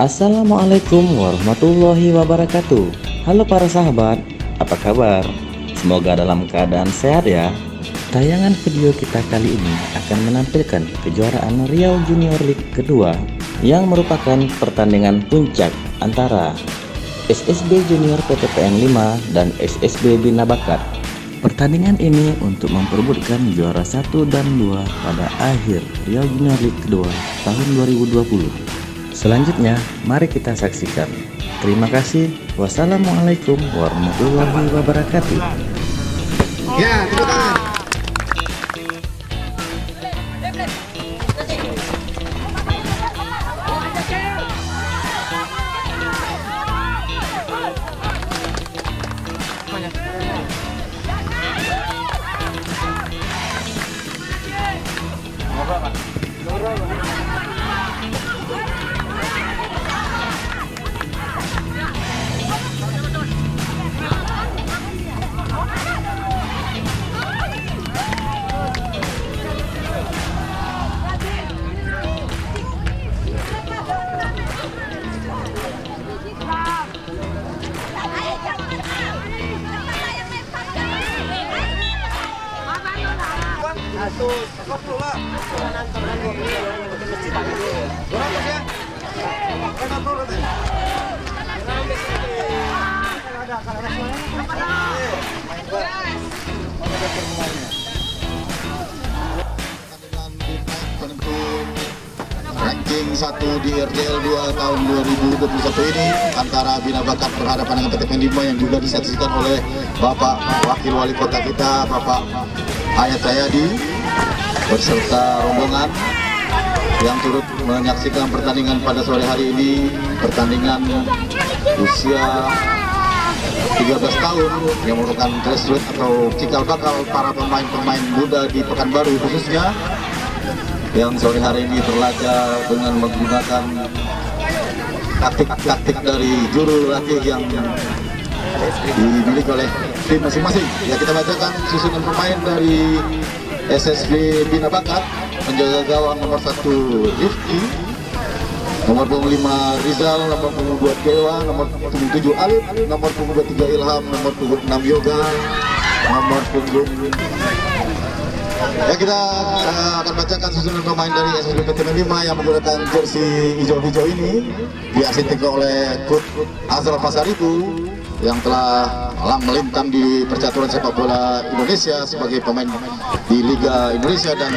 Assalamualaikum warahmatullahi wabarakatuh. Halo para sahabat, apa kabar? Semoga dalam keadaan sehat ya. Tayangan video kita kali ini akan menampilkan kejuaraan Riau Junior League kedua yang merupakan pertandingan puncak antara SSB Junior PTPN 5 dan SSB Bina Bakat. Pertandingan ini untuk memperebutkan juara 1 dan 2 pada akhir Riau Junior League kedua tahun 2020. Selanjutnya, mari kita saksikan. Terima kasih. Wassalamualaikum warahmatullahi wabarakatuh. Ya, tepuk tangan. Ranking 1 di RJL 2 tahun 2021 ini antara Bina Bakat berhadapan dengan PTPN 5 yang juga disaksikan oleh Bapak Wakil Wali Kota kita, Bapak Hayat Jayadi beserta rombongan yang turut menyaksikan pertandingan pada sore hari ini. Pertandingan usia 13 tahun yang merupakan grassroots atau cikal bakal para pemain-pemain muda di Pekanbaru khususnya, yang sore hari ini berlaga dengan menggunakan taktik-taktik dari juru latih yang dimiliki oleh tim masing-masing. Ya, kita bacakan susunan pemain dari SSB Bina Bakat. Menjaga gawang nomor 1 Rifki, nomor punggung 5 Rizal, nomor punggung 2 Dewa, nomor punggung 7 Alif, nomor punggung 23 Ilham, nomor punggung 6 Yoga, nomor punggung. Ya, kita akan bacakan susunan pemain dari SSB PTPN 5 yang menggunakan jersey hijau-hijau ini, diarsitektur oleh Coach Azal Pasaribu yang telah melintang di percaturan sepak bola Indonesia sebagai pemain di Liga Indonesia, dan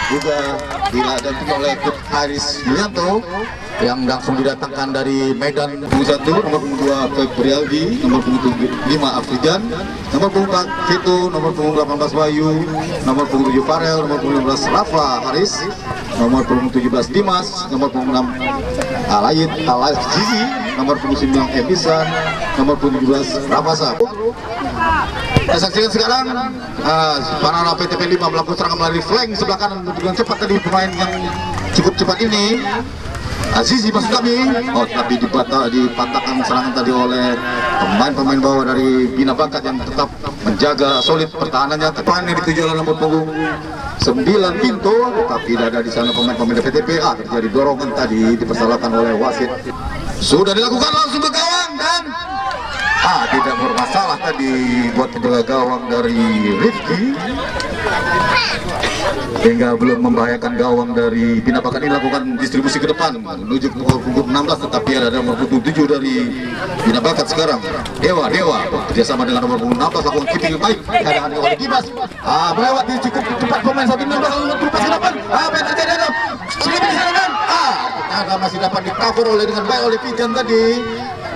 juga didampingi oleh Coach Haris Yulianto yang langsung didatangkan dari Medan. Punggung 1 nomor punggung 2 Feb Prialdi, nomor punggung 5 Afrijan, nomor punggung 4 Vito, nomor punggung 18 Bayu, nomor punggung 7 Farel, nomor punggung 15 Rafa Haris, nomor punggung 17 Dimas, nomor punggung 6 Alayid Zizi, nomor punggung 9 Ebisan, nomor punggung 17 Rafasa. Kita saksikan sekarang para PTPN 5 melakukan serangan melalui flank sebelah kanan dengan cepat tadi. Pemain yang cukup cepat ini Azizi maksud kami, tapi dipatahkan serangan tadi oleh pemain-pemain bawah dari Bina Bakat yang tetap menjaga solid pertahanannya. Tepan yang dituju oleh nomor punggung 9 Pintu, tapi tidak ada di sana pemain-pemain PTPA. Terjadi dorongan tadi, dipersalahkan oleh wasit. Sudah dilakukan langsung ke gawang dan tidak bermasalah tadi buat penjaga gawang dari Rifki, hingga belum membahayakan gawang dari Bina Bakat ini. Lakukan distribusi ke depan menuju ke punggung 16, tetapi ada nomor punggung 7 dari Bina Bakat sekarang. Dewa kerjasama dengan nomor punggung 16 lakukan keeping yang baik. Keadaan oleh Dimas melewati cukup cepat pemain Sabin 16 lalu berubah ke depan. Apa yang terjadi ada sedikit diserangkan. Masih dapat di cover oleh dengan baik oleh Pijan tadi.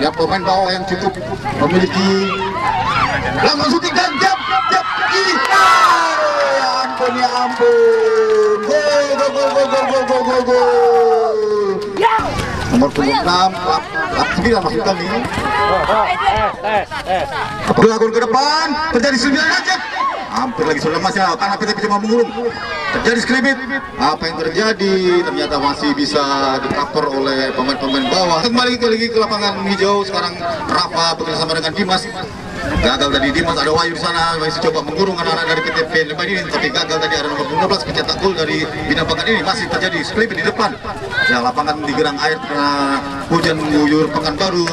Yang pemain bawah yang cukup memiliki langsung syuting dan jab ini. Ya ampun. Gol. Nomor punggung 6 9 maksud kami. Dilakukan ke depan, terjadi 9 aja. hampir lagi sudah masih karena PTP cuma mengurung. Terjadi skripit. Apa yang terjadi? Ternyata masih bisa di-cover oleh pemain-pemain bawah. Kembali lagi ke lapangan hijau. Sekarang Rafa bekerjasama dengan Dimas. Gagal tadi Dimas, ada Wahyu di sana masih coba mengurung anak-anak dari PTP Lembang ini, tapi gagal tadi. Ada nomor 15 pencetak gol dari Bina Bakat ini. Masih terjadi skripit di depan. Ya, lapangan digerang air karena hujan mengguyur Pekanbaru.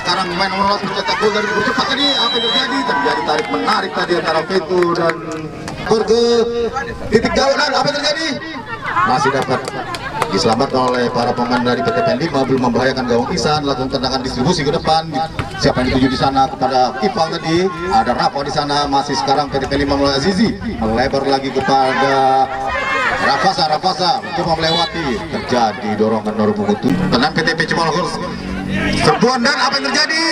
Sekarang main nomor 11 pencetak gol dari bercepat tadi. Apa yang terjadi? Terjadi tarik menarik tadi antara Veto dan Burge. Titik jauh dan apa yang terjadi? Masih dapat diselamatkan oleh para pemain dari PTP 5, belum membahayakan gawang Ihsan. Lakukan tendangan distribusi ke depan. Siapa yang dituju di sana kepada Ival tadi? Ada Rafa di sana. Masih sekarang PTP 5 melalui Azizi melebar lagi kepada Rafasa coba melewati. Terjadi dorongan Normutu. Tenang PTP coba lakukan serbuan dan apa yang terjadi?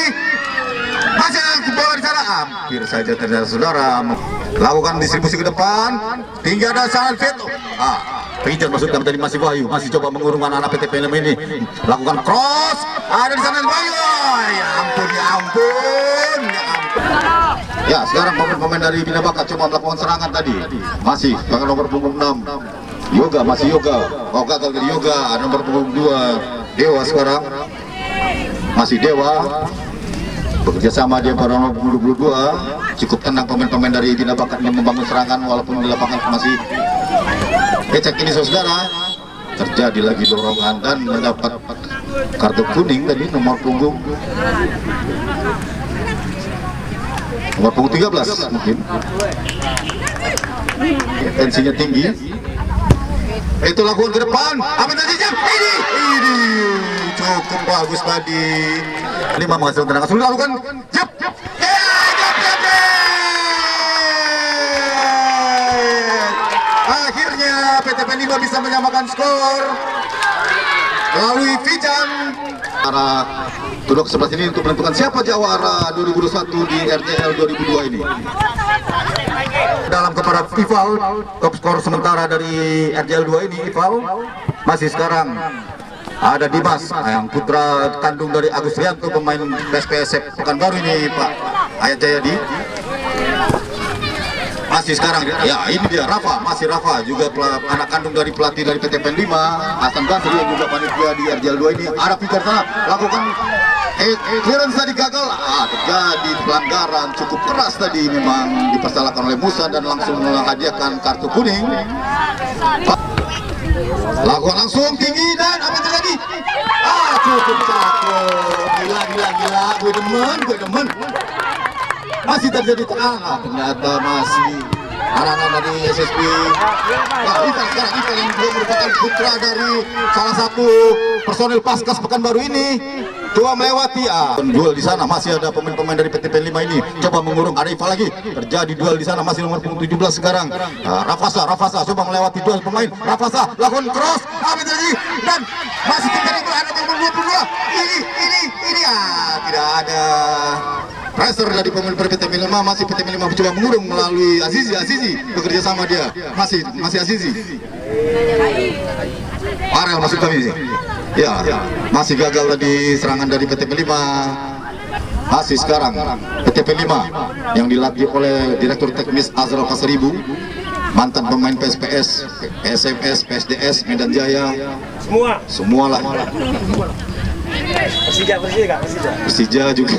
Masih ada bola di sana, hampir saja terjadi saudara. Lakukan distribusi ke depan, tinggi ada sana Veto. Pijar maksudnya tadi masih Wahyu, masih coba mengurung anak-anak PTP ini. Lakukan cross, ada di sana Wahyu. Ya ampun, ya ampun, ya ampun. Ya, sekarang pemain-pemain dari Bina Bakat coba melakukan serangan tadi. Masih dengan nomor punggung 6. Yoga, masih Yoga. Oh, gagal dari Yoga. Ada nomor punggung 2. Dewa sekarang. Masih Dewa. Bekerja sama dia pada nomor 22. Cukup tenang pemain-pemain dari Bina Bakat yang membangun serangan walaupun di lapangan masih ecek ini saudara. Terjadi lagi dorongan dan mendapat kartu kuning tadi nomor punggung 13 mungkin. Tensinya tinggi. Itu lakukan ke depan. Apa tadi jam? Ini cukup bagus tadi. 5 menghasilkan tendangan. Sudah lakukan. Jep. Akhirnya PTP 5 bisa menyamakan skor melalui Vijan. Para duduk sebelah sini untuk menentukan siapa jawara 2021 di RCL 2002 ini. Dalam kepada Ival, top skor sementara dari RCL 2 ini Ival. Masih sekarang ada Dimas yang putra kandung dari Agus Rianto, pemain PSPS Pekanbaru ini Pak Ayat Jayadi. Masih sekarang ya ini dia Rafa, masih Rafa juga anak kandung dari pelatih dari PTP 5 Hasan Basri yang juga panitia di RJL 2 ini. Ada Peter sana lakukan clearance tadi gagal. Terjadi pelanggaran cukup keras tadi, memang dipersalahkan oleh Musa dan langsung menghadiahkan kartu kuning. Lakukan langsung tinggi dan apa yang terjadi? Cukup cakep, gila, gue demen. Masih terjadi tekanan, ternyata masih anak-anak dari SSB. Ival yang juga merupakan putra dari salah satu personil Paskas Pekanbaru ini coba melewati duel di sana. Masih ada pemain-pemain dari PTP 5 ini coba mengurung. Ada Ival lagi, terjadi duel di sana. Masih nomor 17 sekarang. Rafasa coba melewati duel pemain. Rafasa lakukan cross, apa terjadi? Dan masih terjadi ada nomor 22. Ini tidak ada pressure dari pemain PTP 5. Masih PTP 5 mencoba mengurung melalui Azizi bekerja sama dia. Masih Azizi. Farel maksud kami sih. Ya, masih gagal tadi serangan dari PTP 5. Masih sekarang PTP 5 yang dilatih oleh Direktur Teknis Azral Pasaribu, mantan pemain PSPS, SMS, PSDS, Medan Jaya, semualah. Persija juga.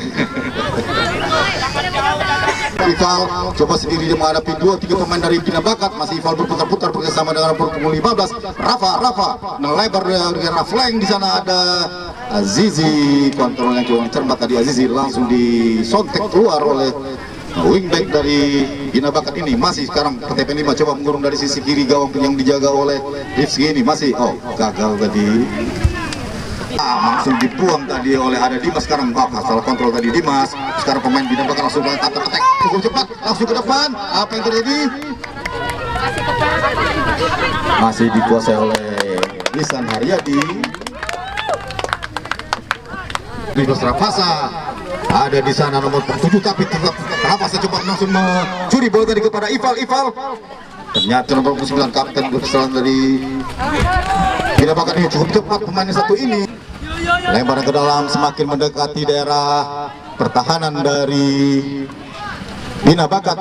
Ival coba sendiri dia menghadapi 2-3 pemain dari Bina Bakat. Masih Ival berputar-putar bersama dengan nomor 15 Rafa melebar dengan flank. Di sana ada Azizi, kontrol yang cukup cermat tadi. Azizi langsung disontek keluar oleh wingback dari Bina Bakat ini. Masih sekarang PTP 5 coba mengurung dari sisi kiri gawang yang dijaga oleh Rifski ini. Masih gagal tadi. Langsung dibuang tadi oleh ada Dimas. Sekarang salah kontrol tadi Dimas. Sekarang pemain Bina Bakat langsung counter attack cukup cepat, langsung ke depan. Apa yang terjadi? Masih dikuasai oleh Lisan Haryadi. Dimas Rafasa ada di sana nomor 7, tapi tetap Rafasa coba langsung mencuri bola tadi kepada Ival. Ternyata nomor 9 kapten kesalahan dari Bina Bakat ini cukup cepat pemainnya satu ini. Lemparan ke dalam, semakin mendekati daerah pertahanan dari Bina Bakat.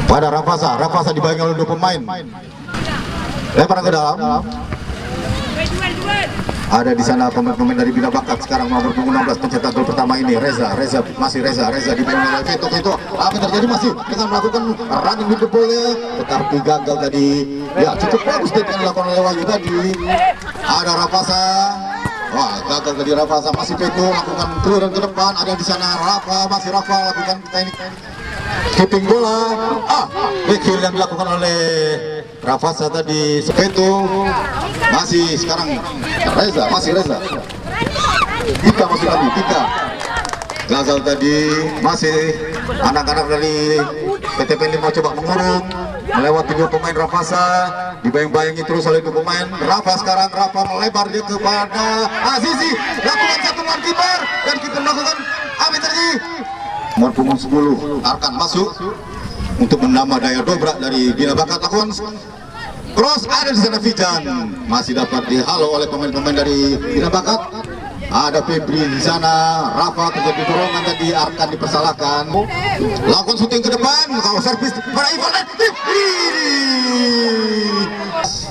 pada Rafasa dibayangi oleh 2 pemain. Lempar ke dalam. Ada di sana pemain-pemain dari Bina Bakat sekarang nomor punggung 16 pencetak gol pertama ini Reza dibayangi oleh Vito. Apa yang terjadi masih dengan melakukan running with the ball ya, tetapi gagal tadi. Ya cukup bagus tadi yang dilakukan oleh Wahyu tadi. Ada Rafasa. Wah, gagal tadi Rafasa, masih Vito lakukan keluaran ke depan. Ada di sana Rafa lakukan teknik skipping bola. Bekir yang dilakukan oleh Rafasa tadi. Vito masih sekarang Reza. Dika masih tadi, gagal tadi. Masih anak-anak dari PTP ini mau coba mengurung melewati 2 pemain Rafasa, dibayang-bayangi terus oleh 2 pemain. Rafa melebar dia kepada Azizi, lakukan satuan kiper dan kiper melakukan apa terjadi? Nomor punggung 10 Arkan masuk untuk menambah daya dobrak dari Bina Bakat. Lakukan cross, ada di sana Fijan, masih dapat dihalau oleh pemain-pemain dari Bina Bakat. Ada Febri di sana, Rafa terjadi dorongan tadi, Arkan dipersalahkan. Lakukan syuting ke depan, kalau servis pada Ivan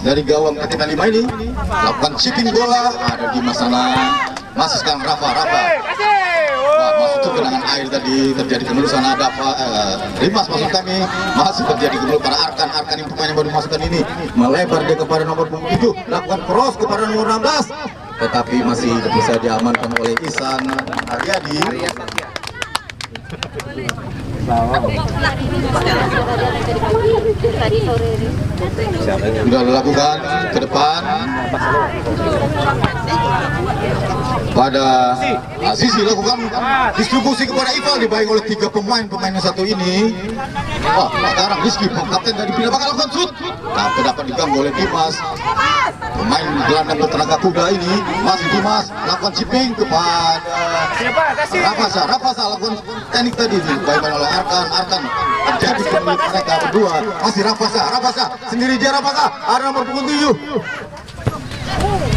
dari gawang ketika 5 ini, lakukan shipping bola. Ada di sana, masih sekarang Rafa. Masuk ke genangan air tadi, terjadi kemelusan. Ada Rimas maksud kami, masih terjadi kemelusan pada Arkan yang pemain yang baru masukkan ini, melebar dia kepada nomor punggung 7, lakukan cross kepada nomor 16, tetapi masih bisa diamankan oleh Ihsan Aryadi. Sudah dilakukan ke depan pada Azizi, lakukan distribusi kepada Ival, dibayangi oleh 3 pemain yang satu ini. Sekarang Rizky, kapten dari Bina Bakat, lakukan shoot, tapi dapat diganggu oleh Dimas. Pemain gelandang bertenaga kuda ini, masih Dimas, lakukan chipping kepada Rafasa lakukan teknik tadi, dibayangi oleh Arkan terjadi pemilik mereka berdua. Masih Rafasa sendiri dia. Rafasa ada nomor punggung 7,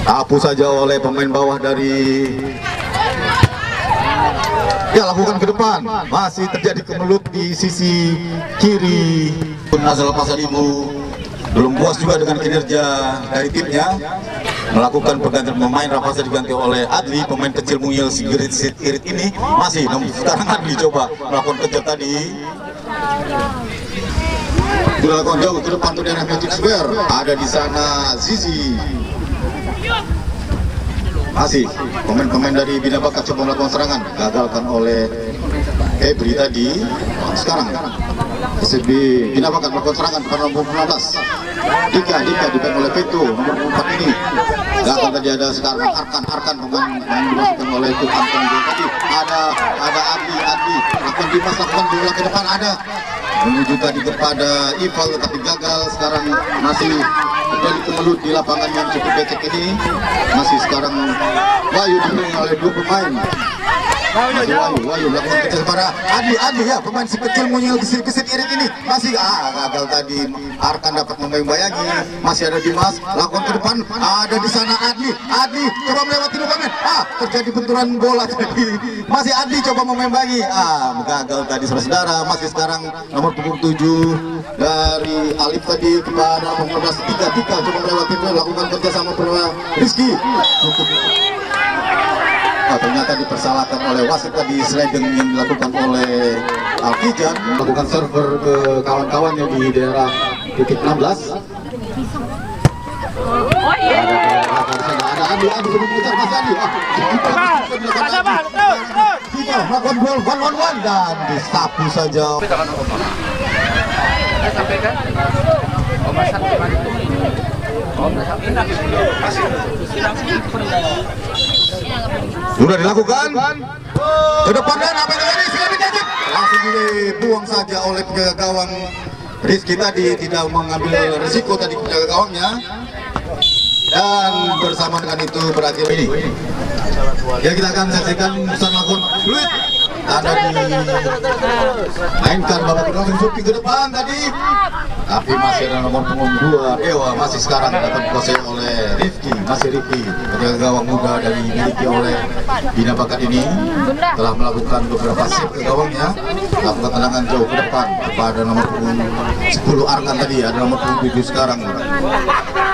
hapus saja oleh pemain bawah dari lakukan ke depan. Masih terjadi kemelut di sisi kiri. Azal Pasaribu belum puas juga dengan kinerja dari timnya, melakukan pergantian pemain. Rafasa diganti oleh Adli, pemain kecil mungil Sigrid Irit ini. Masih sekarang Adli coba melakukan kejar tadi, dilakukan jauh ke depan dari Magic Square. Ada di sana Zizi. Masih pemain-pemain dari Bina Bakat coba melakukan serangan, gagalkan oleh Febri tadi. Sekarang SB Bina Bakat melakukan serangan kepada nomor 16 Dika dibantu oleh Vito, nomor 4 ini gagal tadi. Ada sekarang Arkan pemain yang dimasukkan oleh Tuhan tadi. Ada Adi akan dimasukkan bola ke depan, ada menuju tadi kepada Ival tetapi gagal. Sekarang masih terjadi kemelut di lapangan yang cukup becek ini. Masih sekarang Wahyu dipenuhi oleh 2 pemain. Masih Wahyu melakukan kecil kepada Adi ya, pemain si kecil monyel kesit irit ini. Masih gagal tadi. Arkan dapat membayang-bayangi. Masih ada Dimas, lakukan ke depan. Ada di sana Adi coba melewati 2 pemain. Terjadi benturan bola tadi. Masih Adi coba membayang-bayangi. Gagal tadi saudara. Masih sekarang nomor punggung 7 dari Alif tadi kepada nomor 14 Tika coba melewati bola, lakukan kerjasama bersama Rizky. Cukup. Ternyata dipersalahkan oleh wasit tadi, sliding yang dilakukan oleh Alfijan, melakukan server ke kawan-kawannya di daerah titik 16. Ada Adi sebelum putar, masih Adi. Kita melakukan gol 1-1 dan disapu saja. Sudah dilakukan ke depan dan apa yang terjadi? Sudah dijajak, langsung dibuang saja oleh penjaga gawang Rizky tadi, tidak mengambil risiko tadi penjaga gawangnya, dan bersama dengan itu berakhir ini. Ya, kita akan saksikan bersama melakukan fluid Ada dimainkan babak kedua shooting ke depan tadi. Tapi masih ada nomor punggung 2 Dewa, masih sekarang dapat dikuasai oleh Rifki, masih Rifki, penjaga gawang muda dari dimiliki oleh Bina Bakat ini telah melakukan beberapa save ke gawangnya, melakukan tendangan jauh ke depan kepada nomor punggung 10 Arkan tadi, ada nomor punggung 7 sekarang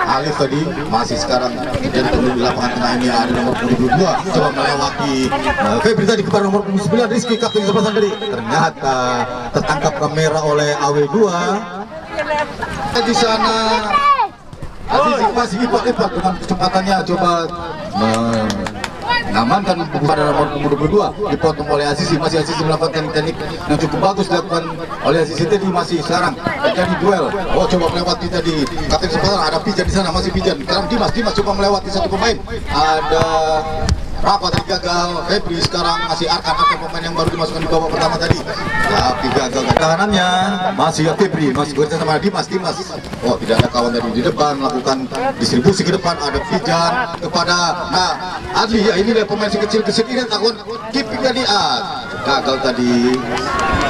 Alif tadi, masih sekarang jadi di lapangan tengah ini ada nomor punggung 2 coba melewati Febri tadi kepada nomor punggung 9 Rizky, kapten kesempatan tadi, ternyata tertangkap kamera oleh AW2 di sana. Azizi masih lipat-lipat dengan kecepatannya, coba mengamankan kepada nomor punggung 22, dipotong oleh Azizi. Masih Azizi melakukan teknik yang cukup bagus dilakukan oleh Azizi tadi, masih sekarang terjadi duel. Oh, coba melewati tadi kapten kesempatan, ada Pijan di sana, masih Pijan. Sekarang Dimas coba melewati satu pemain, ada Rafa tadi gagal, Febri sekarang masih Arkan pemain yang baru dimasukkan di babak pertama tadi. Tapi gagal tahanannya, masih Febri, masih bekerja sama Dimas. Oh, tidak ada kawan tadi di depan, melakukan distribusi ke depan, ada Pijan kepada Adli, ya ini dia pemain kecil ini takut keeping tadi, gagal tadi.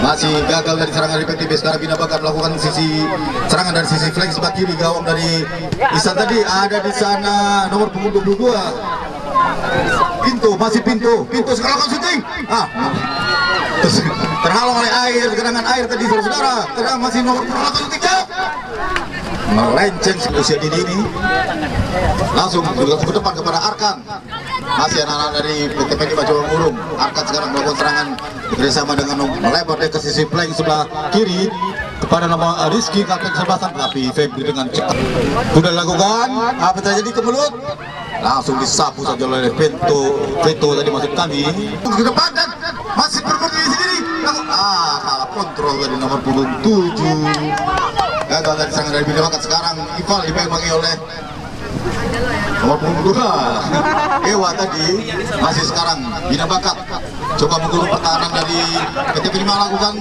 Masih gagal dari serangan dari PTB, sekarang Bina Bakat melakukan sisi serangan dari sisi flank sebelah kiri gawang dari Isan tadi, ada di sana nomor punggung 22. Pintu sekarang lakukan syuting. Terhalang oleh air, genangan air tadi saudara. Terang masih nomor lakukan syuting jauh. Melenceng usia dini ini. Langsung ke depan kepada Arkan. Masih anak-anak dari PTP di Bajau Murung. Arkan sekarang melakukan serangan bekerjasama dengan melebar ke sisi flank sebelah kiri kepada nama Rizky, kapten kesempatan, tapi Febri dengan cepat sudah dilakukan. Apa terjadi ke mulut? Langsung disapu saja oleh Veto tadi maksud kami. Ke depan dan masih berberdiri sendiri. Salah kontrol dari nomor punggung 7. Gagal dari serangan dari Bina Bakat. Sekarang Ival dipegangi oleh nomor punggung 2 Dewa tadi, masih sekarang Bina Bakat coba menggulung pertahanan dari PTP 5 lakukan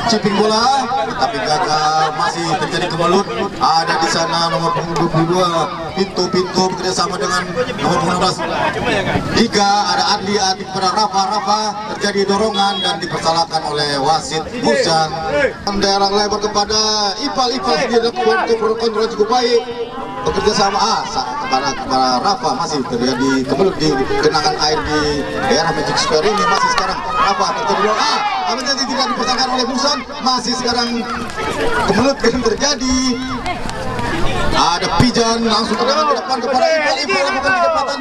chipping bola, tapi gagal, masih terjadi kebalut. Ada di sana nomor punggung 22 pintu bekerjasama dengan nomor punggung 16 Dika, ada Adli kepada Rafa, terjadi dorongan dan dipersalahkan oleh wasit Musan. Daerah lebar kepada Ipal sendiri untuk kontrol cukup baik, bekerja sama kepada Rafa, masih terjadi kebelut dikenakan air di daerah Magic Square ini. Masih sekarang Rafa terjadi apa jadi tidak dipersangkakan oleh Musan, masih sekarang kebelut yang terjadi. Ada Pijan langsung tendangan ke depan kepada Ipal lakukan kecepatan.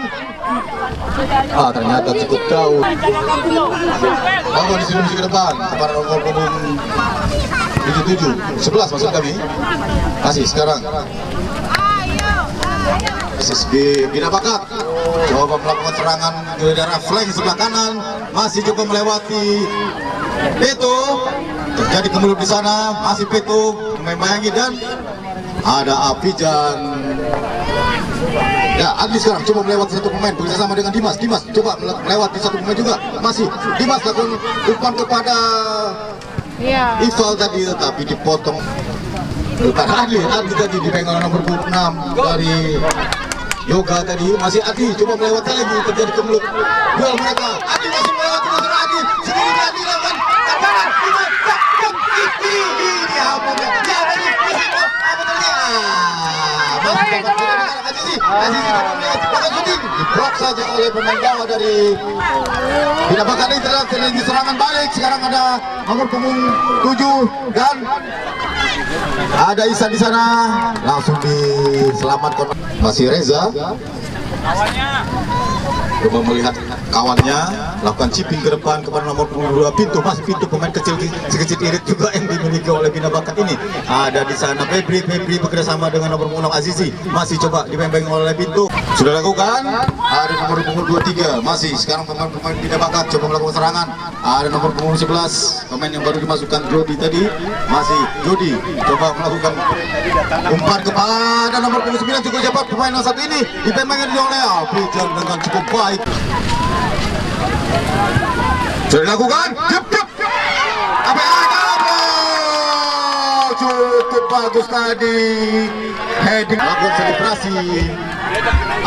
Ternyata cukup jauh. Distribusi ke depan kepada nomor punggung 11 maksud kami. Masih sekarang SSB Bina Bakat coba melakukan serangan ke daerah flank sebelah kanan, masih coba melewati Peto, terjadi kemelut di sana, masih Peto membayangi dan ada Apijan. Ya, Adli sekarang coba melewati satu pemain bersama dengan Dimas coba melewati satu pemain juga, masih Dimas lakukan umpan kepada Ival tadi, tetapi dipotong. Adli tadi dipegang nomor 6 dari Yoga tadi, masih Adli coba melewati lagi, terjadi kemelut duel mereka. Adli masih melewati Adli sendiri, Adli lakukan tantangan ini apa Azizi melewati syuting, diblok saja oleh pemain gawang dari Bina Bakat ini. Terjadi serangan balik, sekarang ada nomor punggung 7 dan ada Isan di sana, langsung diselamatkan. Masih Reza coba melihat kawannya, lakukan chipping ke depan kepada nomor punggung 2 masih pintu pemain kecil sekecil irit juga yang dimiliki oleh Bina Bakat ini. Ada di sana Febri bekerjasama dengan nomor punggung 6 Azizi, masih coba dipegang oleh pintu, sudah lakukan. Ada nomor punggung 23 masih sekarang pemain Bina Bakat coba melakukan serangan. Ada nomor punggung 11 pemain yang baru dimasukkan Jody tadi, masih Jody coba melakukan umpan kepada nomor punggung 9 cukup cepat. Pemain yang satu ini dipegang oleh Alpijan dengan cukup baik. Sudah dilakukan. Apa cukup bagus tadi. Heading lakukan selebrasi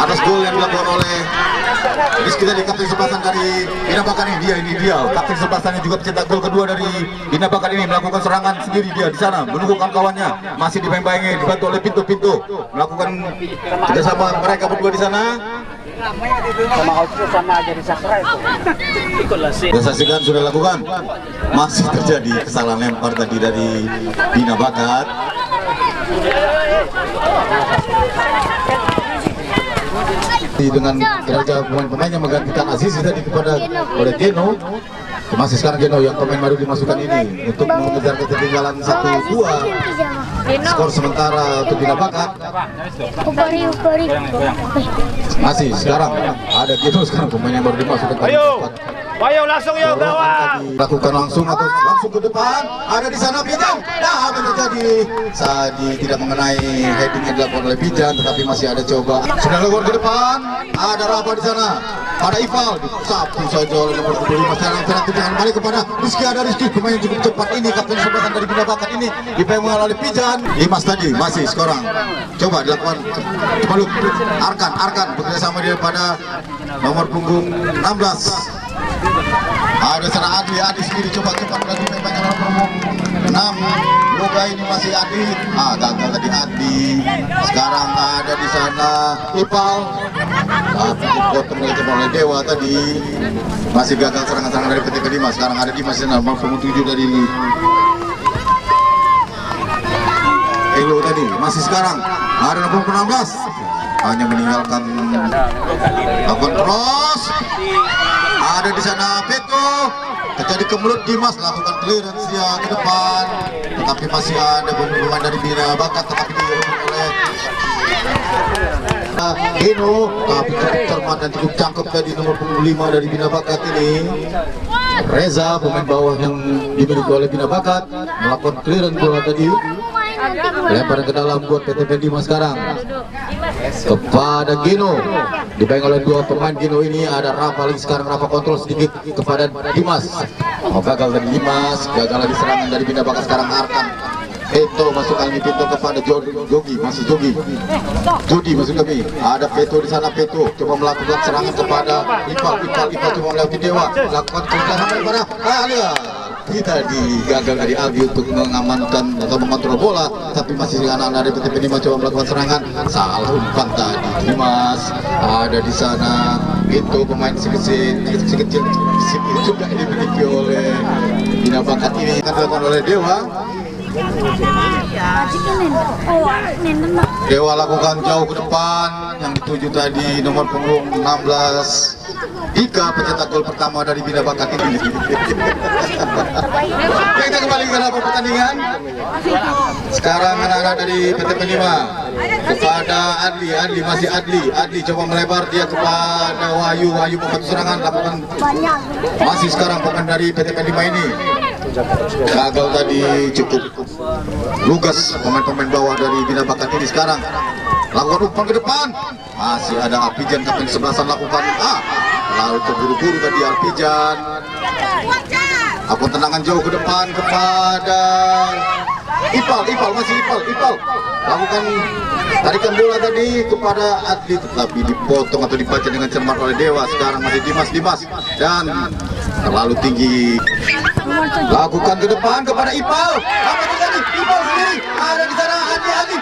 atas gol yang dilakukan oleh Rizky tadi, kapten Sebasan dari Bina Bakat ini. Dia kapten Sebasan yang juga pencetak gol kedua dari Bina Bakat ini, melakukan serangan sendiri dia di sana menunggu kawan-kawannya, masih dibayang-bayangi, dibantu oleh Pintu melakukan kerjasama mereka berdua di sana. Sama aja di Sakra itu. Dan saksikan sudah lakukan, masih terjadi kesalahan lempar tadi dari Bina Bakat. Dengan kira-kira pemain-pemain yang menggantikan Aziz tadi kepada oleh Geno. Masih sekarang Geno yang pemain baru dimasukkan ini untuk mengejar ketertinggalan 1-2. Skor sementara untuk Bina Bakat. Masih sekarang ada Geno, sekarang pemain yang baru dimasukkan. Ayo langsung yuk gawang. Lakukan langsung atau langsung ke depan. Ada di sana Pijan. Nah, apa terjadi? Sadi tidak mengenai heading yang dilakukan oleh Pijan, tetapi masih ada coba. Sudah lakukan ke depan. Ada Rafa di sana. Ada Ival. Sapu saja oleh nomor 25. Sekarang tendangan balik kepada Rizky. Ada Rizky, pemain yang cukup cepat ini. Kapten Sebasan dari Bina Bakat ini dipegang oleh Pijan. Dimas tadi masih sekarang. Coba dilakukan kembali. Arkan bekerjasama daripada nomor punggung 16. Ada sana Adi sendiri coba lagi memang nomor 6. Moga ini masih Adi. Gagal tadi Adi. Sekarang ada di sana Ipal. Tapi dipotong oleh Dewa tadi. Masih gagal serangan-serangan dari PT Kedima. Sekarang ada di masih nomor 7 dari Elo tadi. Masih sekarang ada nomor 16. Hanya meninggalkan lakukan cross. Ada di sana Peto, terjadi kemelut Dimas, lakukan clearance dia ke depan, tetapi masih ada pemain dari Bina Bakat, tetapi direbut oleh Geno, tapi cukup cermat dan cukup cangkep tadi nomor 5 dari Bina Bakat ini. Reza, pemain bawah yang dimiliki oleh Bina Bakat, melakukan clearance bola tadi. Lempar ke dalam buat PT Pendima sekarang kepada Gino, dipegang oleh dua pemain Gino ini. Ada Rafa lagi, sekarang Rafa kontrol sedikit kepada Dimas. Gagal dari Dimas, gagal lagi serangan dari Bina Bakat. Sekarang Arkan Peto masuk kali Peto kepada Jogi, masih Jody masuk kami. Ada Peto di sana, Peto coba melakukan serangan kepada Ipal coba melewati Dewa, melakukan kerjasama kepada Alia. Kita gagal dari Aldi untuk mengamankan atau mengontrol bola, tapi masih anak-anak dari PT Pendima coba melakukan serangan. Salah umpan tadi Dimas. Ada di sana itu pemain kecil juga yang dimiliki oleh Bina Bakat ini, akan dilakukan oleh Dewa. Dewa lakukan jauh ke depan yang dituju tadi nomor punggung 16 Dika, pencetak gol pertama dari Bina Bakat ini. Kita kembali ke dalam pertandingan. Sekarang anak-anak dari PT Pendima kepada Adli masih Adli coba melebar dia kepada Wahyu membantu serangan, lakukan masih sekarang pemain dari PT Pendima ini. Gagal tadi, cukup lugas pemain-pemain bawah dari Bina Bakat ini. Sekarang lakukan umpan ke depan, masih ada Alpijan kapten 11-an lakukan lalu terburu-buru tadi Alpijan. Aku tendangan jauh ke depan kepada Ipal lakukan tarikan bola tadi kepada Adli, tetapi dipotong atau dibaca dengan cermat oleh Dewa. Sekarang masih Dimas dan terlalu tinggi. Lakukan ke depan kepada Ipal. Apa terjadi? Ipal sendiri ada di sana. Adli.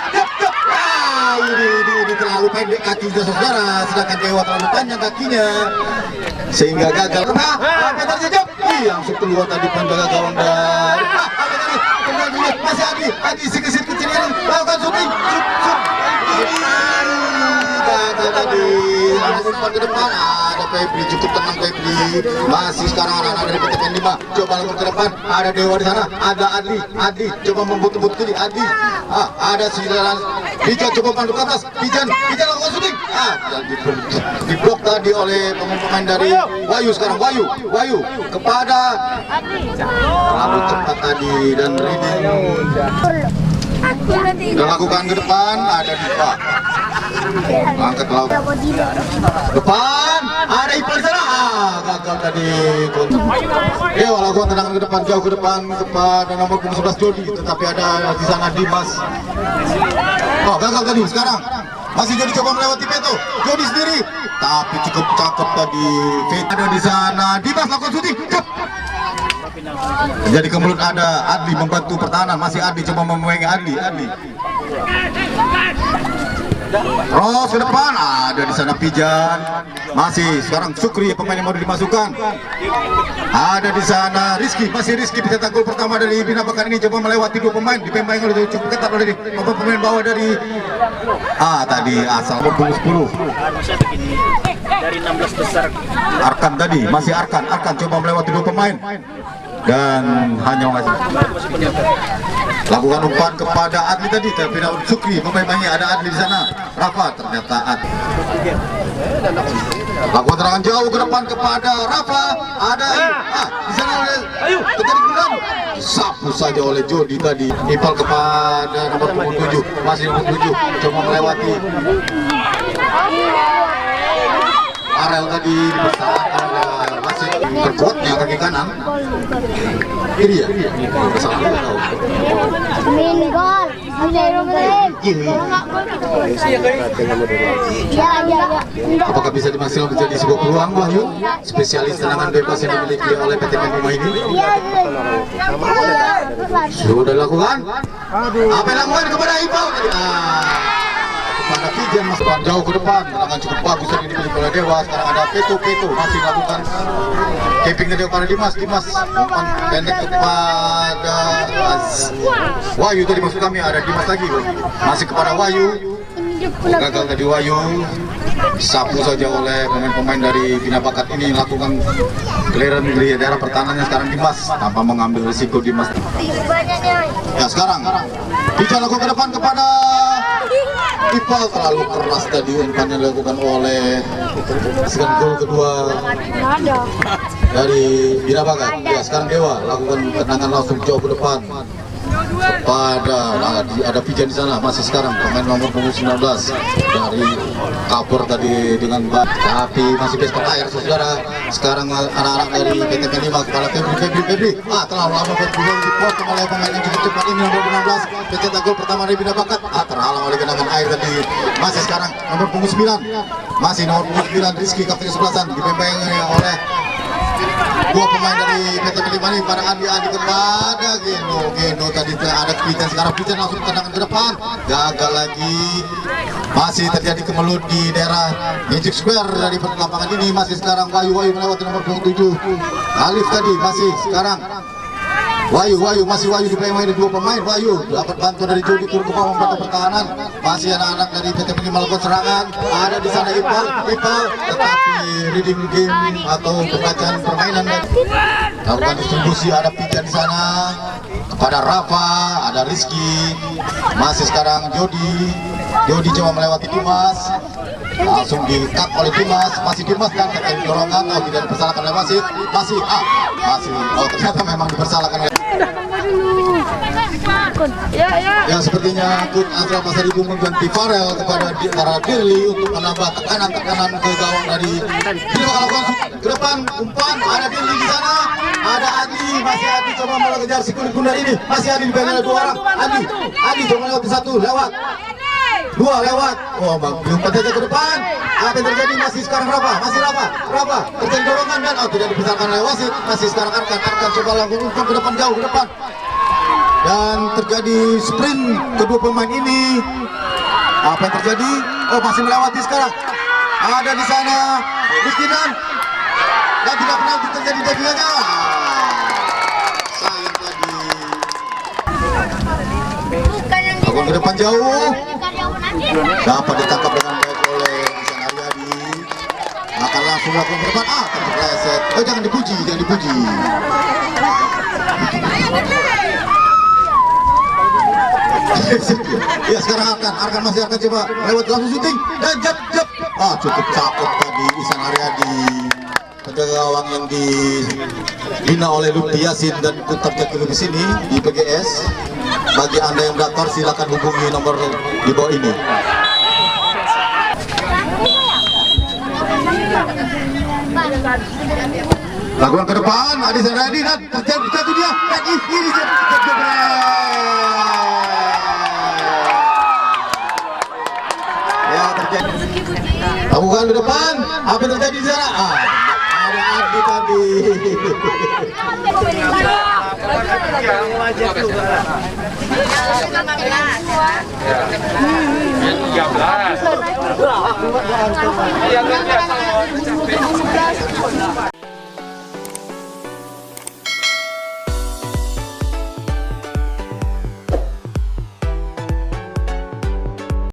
Ini terlalu pendek kakinya saudara, sedangkan Dewa terlalu panjang kakinya sehingga gagal. Apa terjadi? Langsung keluar tadi penjaga gawang dari masih Adi sikit kecil ini lakukan shooting. Gagal tadi. Langsung ke depan ada Febri, cukup tenang Febri. Masih sekarang anak-anak dari PT Pendima coba lakukan ke depan. Ada Dewa di sana, ada Adli coba membut-but kiri. Ada Silaran Pijan coba pandu ke atas. Pijan lakukan shooting. Diblok tadi oleh pemain dari Wahyu. Sekarang Wahyu kepada terlalu cepat tadi dan reading. Dan lakukan ke depan, ada Diva angkat laut depan, ada Ipal di sana. Gagal tadi. Dewa lakukan tendangan ke depan, jauh ke depan kepada nomor 11 Jody, tetapi ada di sana Dimas. Gagal tadi. Sekarang Masih Jody coba melewati Peto. Jody sendiri, tapi cukup cakep tadi. Peto ada di sana. Dimas lakukan syuting. Cep. Jadi kemudian ada Adli membantu pertahanan. Masih Adli coba memegangi Adli. Ros ke depan, ada di sana Pijan. Masih sekarang Sukri pemain yang mau dimasukkan. Ada di sana Rizky, masih Rizky pencetak gol pertama dari Bina Bakat ini, coba melewati dua pemain, dipemain oleh cukup ketat oleh pemain bawah dari tadi asal nomor 10. Dari 16 besar. Arkan tadi, masih Arkan coba melewati dua pemain dan hanya mengasih lakukan umpan kepada Adli tadi, tapi Sukri pemainnya ada Adli di sana. Rafa ternyata Adli. Lakukan serangan jauh ke depan kepada Rafa, ada di sana terjadi kemudian sapu saja oleh Jody tadi. Ipal kepada nomor 7, masih nomor 7 coba melewati Arel tadi dipertahankan oleh masih terkuatnya kaki kanan. Ini ya, kesalahan tidak tahu. Min gol, Apakah bisa dimaksimalkan menjadi sebuah peluang, Wahyu? Spesialis tendangan bebas yang dimiliki oleh PT Pemuma ini sudah dilakukan. Apa yang dilakukan kepada Ipal tadi? Kepada Pijan masukkan jauh ke depan, tendangan cukup bagus yang dimiliki oleh Dewa. Sekarang ada Peto masih melakukan capping dari kepada Dimas umpan pendek kepada Wahyu tadi maksud kami, ada Dimas lagi masih kepada Wahyu, gagal tadi Wahyu, sapu saja oleh pemain-pemain dari Bina Bakat ini, lakukan clearance dari daerah pertahanannya. Sekarang Dimas tanpa mengambil risiko Dimas. Ya sekarang Pijan lakukan ke depan kepada Ipal, terlalu keras tadi umpan yang dilakukan oleh gol kedua dari Bina Bakat. Ya sekarang Dewa lakukan tendangan langsung jauh ke depan kepada ada Pijan di sana, masih sekarang pemain nomor 19 dari cover tadi dengan tapi masih besok air saudara. Sekarang anak-anak dari PT Pemuma kepada Febri terlalu lama Febri dipotong oleh pemain yang cukup cepat ini nomor 16 pencetak gol pertama dari Bina Bakat, terhalang oleh genangan air tadi. Masih sekarang nomor 9 masih nomor 9 Rizky kapten kesebelasan dipemengi oleh dua pemain dari PT Pemuma ini pada Adi kepada Geno tadi ada Pijan. Sekarang Pijan langsung tendangan ke depan, gagal lagi. Masih terjadi kemelut di daerah Magic Square dari lapangan ini. Masih sekarang Wahyu melewati nomor 27 Alif tadi, masih sekarang Wahyu masih Wahyu dipemengi oleh dua pemain. Wahyu dapat bantuan dari Jody turun ke bawah membantu pertahanan. Masih anak-anak dari PT Pemuma melakukan serangan. Ada di sana Ipal tetapi reading game atau pembacaan permainan dan lakukan distribusi. Ada Pijan di sana kepada Rafa, ada Rizky. Masih sekarang Jody coba melewati Dimas, langsung di-cut oleh Dimas. Masih Dimas dan terjadi dorongan, tidak dipersalahkan oleh wasit. Masih ternyata memang dipersalahkan oleh ya sepertinya Coach Azra Pasaribu mengganti Farel kepada Dirli untuk menambah tekanan ke gawang dari Bina Bakat. Ke depan umpan, ada Dirli di sana, ada Adi, masih Adi coba mengejar si kulit bundar ini, masih Adi dipegang oleh dua orang. Adi coba melewati satu, lewat dua, lewat umpan saja ke depan. Apa yang terjadi? Masih sekarang Rafa terjadi dorongan dan tidak dipisahkan oleh wasit. Masih sekarang Arkan coba langsung umpan ke depan, jauh ke depan dan terjadi sprint kedua pemain ini. Apa yang terjadi? Masih melewati sekarang. Ada di sana Rizky dan tidak pernah terjadi bagiannya. Sayang tadi. Lakukan ke depan jauh, dapat ditangkap dengan baik oleh Isan Aryadi. Akan langsung lakukan ke depan. Terpeleset. Jangan dipuji. Ya sekarang Arkan masih coba lewat langsung syuting dan jab. Cukup cakep tadi Isan Aryadi, penjaga gawang yang dibina oleh Lutfi Yasin dan Kuntar Jakil di sini di PGS. Bagi Anda yang daftar silakan hubungi nomor di bawah ini. Lakukan ke depan, Adi Saradi dan terjadi dia. Ini ya Bukan di depan. Apa yang terjadi di sana? Ada Adi tadi. Iya,